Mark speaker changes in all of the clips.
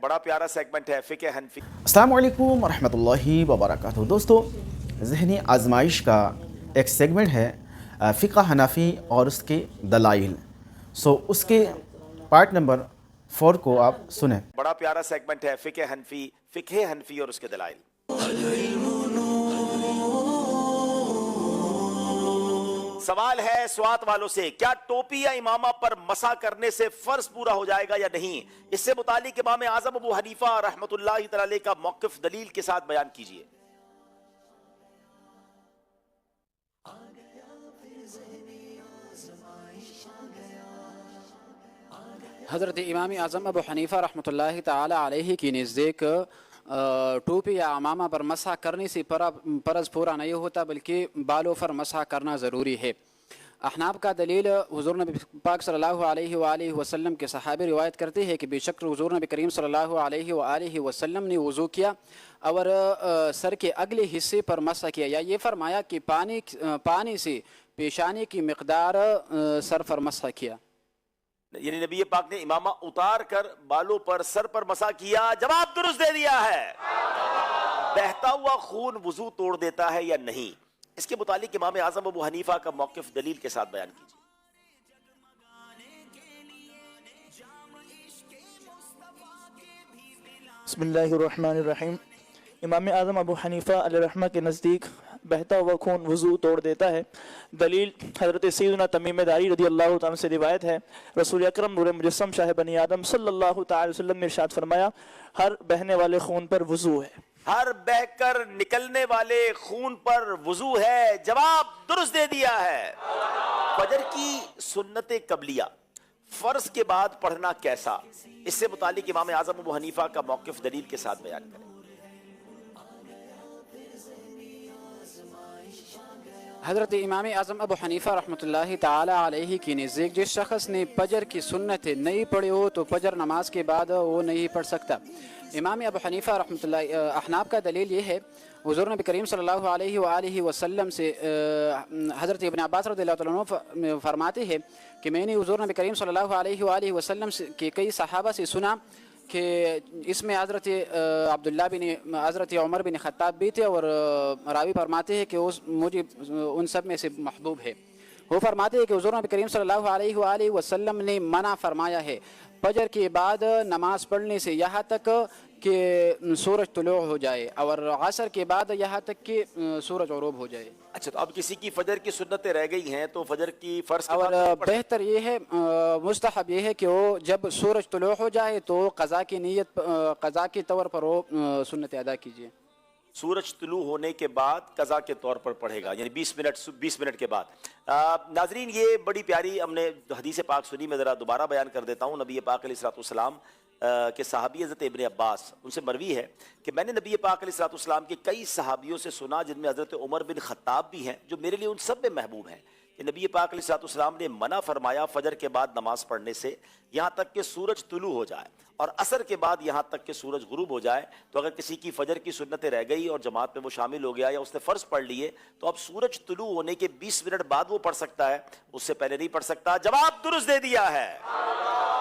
Speaker 1: बड़ा प्यारा सेगमेंट है फ़िक़्ह हनफी।
Speaker 2: अस्सलाम वालेकुम रहमतुल्लाहि व बरकातहू। दोस्तों, ज़हनी आजमाइश का एक सेगमेंट है फ़िक़्ह हनफी और उसके दलाइल। उसके पार्ट नंबर 4 को आप सुनें।
Speaker 1: बड़ा प्यारा सेगमेंट है फ़िक़्ह हनफी और उसके दलाइल। सवाल है स्वात वालों से, क्या टोपी या इमामा पर मसा करने से फर्ज पूरा हो जाएगा या नहीं? इससे मुतालिक इमाम आज़म अबू हनीफा रहमतुल्लाहि तआला अलैह का मौक़िफ़ दलील के साथ बयान कीजिए।
Speaker 3: हज़रत इमाम आज़म अबू हनीफ़ा रहमतुल्लाहि तआला अलैहि की नज़दीक टोपी या इमामा पर मसा करने से फ़र्ज़ पूरा नहीं होता, बल्कि बालों पर मसा करना ज़रूरी है। अहनाफ का दलील हुज़ूर नबी पाक सल्लल्लाहु अलैहि वसल्लम के सहाबी रिवायत करते हैं कि बेशक हुज़ूर नबी करीम सल्लल्लाहु अलैहि वसल्लम ने वज़ू किया और सर के अगले हिस्से पर मसा किया, या ये फरमाया कि पानी से पेशानी की मिक़दार सर पर मसा किया।
Speaker 1: यानी नबी पाक ने इमामा उतार कर बालों पर सर पर मसा किया। जवाब दुरुस्त दे दिया है। बहता हुआ खून वुजू तोड़ देता है या नहीं? इसके मुतालिक इमाम आज़म अबू हनीफा का मौक़िफ़ दलील के साथ बयान कीजिए।
Speaker 4: बिस्मिल्लाहिर्रहमानिर्रहीम। इमाम आज़म अबू हनीफा अलैहिर्रहमा के नज़दीक बहता हुआ खून वज़ू तोड़ देता है। दलील हज़रत सैयदना तमीम दारी रज़ियल्लाहु ताला से रिवायत है, रसूल अकरम नूर मुजस्सम शाह बनी आदम सल्लल्लाहु ताला अलैहि वसल्लम ने इरशाद फरमाया, हर बहने वाले खून पर वज़ू है।
Speaker 1: हर बहकर निकलने वाले खून पर वुजू है। जवाब दुरुस्त दे दिया है। फजर की सुन्नत कबलिया फर्ज के बाद पढ़ना कैसा? इससे मुतालिक इमाम आज़म अबू हनीफा का मौक़िफ़ दलील के साथ बयान करें।
Speaker 3: हज़रत इमाम आज़म अबू हनीफ़ा रहमतुल्लाहि तआला अलैहि की नज़दीक जिस शख़्स ने फजर की सुन्नत नहीं पढ़ी हो तो फजर नमाज के बाद वो नहीं पढ़ सकता। इमाम अबू हनीफ़ा रहमतुल्लाहि अहनाफ का दलील ये है, हुज़ूर नबी करीम सल्लल्लाहु अलैहि वसल्लम से हज़रत इब्न अब्बास रज़ियल्लाहु तआला अन्हु फरमाते हैं कि मैंने हुज़ूर नबी करीम सल्लल्लाहु अलैहि वसल्लम के कई सहाबा से सुना कि इसमें हज़रत उमर बिन ख़त्ताब भी थे, और रावी फरमाते हैं कि मुझे उन सब में से महबूब है। वो फरमाते हैं कि हुज़ूर नबी करीम सल्लल्लाहु अलैहि वसल्लम ने मना फरमाया है फजर के बाद नमाज पढ़ने से यहाँ तक कि सूरज तुलू हो जाए, और असर के बाद यहाँ तक कि सूरज ग़ुरूब हो जाए।
Speaker 1: अच्छा, तो अब किसी की फजर की सुन्नतें रह गई हैं तो फजर की फर्ज
Speaker 3: और बेहतर ये है, मुस्तहब ये है कि वो जब सूरज तुलू हो जाए तो क़ज़ा की नीयत, क़ज़ा के तौर पर वो सुन्नतें अदा कीजिए।
Speaker 1: सूरज तुलू होने के बाद कज़ा के तौर पर पढ़ेगा, यानी 20 मिनट के बाद। नाजरीन, ये बड़ी प्यारी हमने हदीस पाक सुनी, मैं ज़रा दोबारा बयान कर देता हूँ। नबी पाक अलैहिस्सलाम के सहाबी हज़रत इब्न अब्बास, उनसे मरवी है कि मैंने नबी पाक अलैहिस्सलाम के कई सहाबियों से सुना, जिनमें हज़रत उमर बिन ख़त्ताब भी हैं, जो मेरे लिए उन सब में महबूब हैं, कि नबी पाक अलैहिस्सलाम ने मना फरमाया फजर के बाद नमाज पढ़ने से यहाँ तक कि सूरज तुलू हो जाए, और असर के बाद यहाँ तक कि सूरज गुरूब हो जाए। तो अगर किसी की फजर की सुन्नतें रह गई और जमात में वो शामिल हो गया या उसने फ़र्ज पढ़ लिए, तो अब सूरज तुलू होने के 20 मिनट बाद वो पढ़ सकता है, उससे पहले नहीं पढ़ सकता। जवाब दुरुस्त दे दिया है।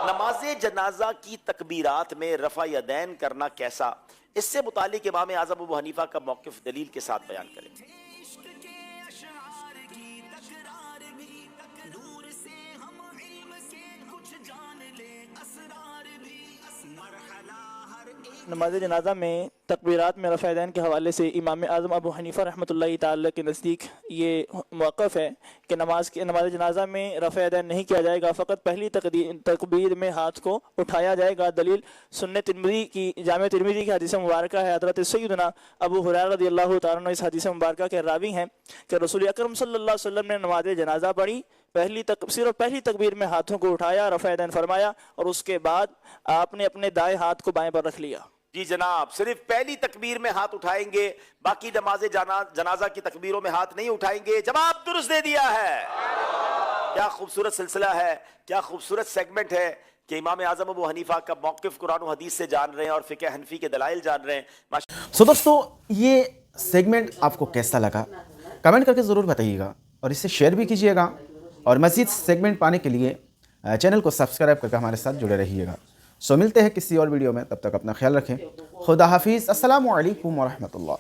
Speaker 1: नमाज जनाजा की तकबीरात में रफ़ा यदैन करना कैसा? इससे मुतालिक इमाम आज़म अबू हनीफा का मौक़िफ़ दलील के साथ बयान करें।
Speaker 4: नमाज जनाजा में तकबीरात में रफ़ा यदैन के हवाले से इमाम आज़म अबू हनीफ़ा रहमतुल्लाहि ताला के नज़दीक ये मौक़िफ़ है कि नमाज जनाजा में रफ़ा यदैन नहीं किया जाएगा, फ़कत पहली तकबीर में हाथ को उठाया जाएगा। दलील सुन्नत तिरमिज़ी की जामे तिरमिज़ी की हदीस मुबारक है। हज़रत सैयदना अबू हुरैरा रज़ियल्लाहु ताला अन्हु इस हदीस मुबारक के रावी हैं कि रसूल अकरम सल्लल्लाहु अलैहि वसल्लम ने नमाज जनाजा पढ़ी, सिर्फ पहली तकबीर में हाथों को उठाया, रफ़ा यदैन फरमाया, और उसके बाद आपने अपने दाएं हाथ को बाएं पर रख लिया।
Speaker 1: जी जनाब, सिर्फ पहली तकबीर में हाथ उठाएंगे, बाकी नमाज जनाजा की तकबीरों में हाथ नहीं उठाएंगे। जवाब दुरुस्त दे दिया है। क्या खूबसूरत सिलसिला है, क्या खूबसूरत सेगमेंट है कि इमाम आज़म अबू हनीफा का मौक़िफ़ कुरान और हदीस से जान रहे हैं और फ़िक़्ह हनफी के दलाइल जान रहे हैं।
Speaker 2: दोस्तों, ये सेगमेंट आपको कैसा लगा कमेंट करके ज़रूर बताइएगा, और इसे शेयर भी कीजिएगा, और मज़ीद सेगमेंट पाने के लिए चैनल को सब्सक्राइब करके हमारे साथ जुड़े रहिएगा। سو ملتے ہیں کسی اور ویڈیو میں، تب تک اپنا خیال رکھیں، خدا حافظ، السلام علیکم ورحمۃ اللہ۔